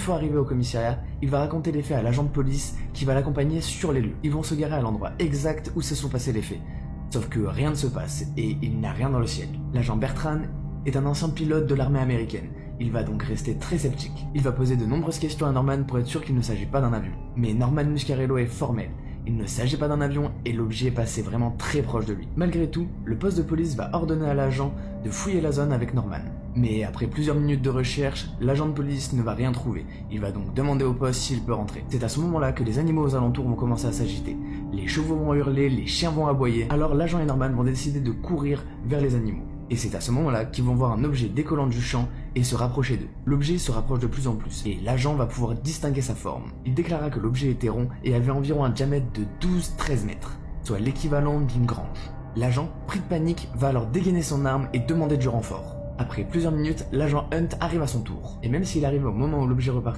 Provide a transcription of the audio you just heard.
Une fois arrivé au commissariat, il va raconter les faits à l'agent de police qui va l'accompagner sur les lieux. Ils vont se garer à l'endroit exact où se sont passés les faits. Sauf que rien ne se passe et il n'y a rien dans le ciel. L'agent Bertrand est un ancien pilote de l'armée américaine. Il va donc rester très sceptique. Il va poser de nombreuses questions à Norman pour être sûr qu'il ne s'agit pas d'un avion. Mais Norman Muscarello est formel. Il ne s'agit pas d'un avion et l'objet est passé vraiment très proche de lui. Malgré tout, le poste de police va ordonner à l'agent de fouiller la zone avec Norman. Mais après plusieurs minutes de recherche, l'agent de police ne va rien trouver. Il va donc demander au poste s'il peut rentrer. C'est à ce moment-là que les animaux aux alentours vont commencer à s'agiter. Les chevaux vont hurler, les chiens vont aboyer. Alors l'agent et Norman vont décider de courir vers les animaux. Et c'est à ce moment-là qu'ils vont voir un objet décollant du champ et se rapprocher d'eux. L'objet se rapproche de plus en plus, et l'agent va pouvoir distinguer sa forme. Il déclara que l'objet était rond et avait environ un diamètre de 12-13 mètres, soit l'équivalent d'une grange. L'agent, pris de panique, va alors dégainer son arme et demander du renfort. Après plusieurs minutes, l'agent Hunt arrive à son tour. Et même s'il arrive au moment où l'objet repart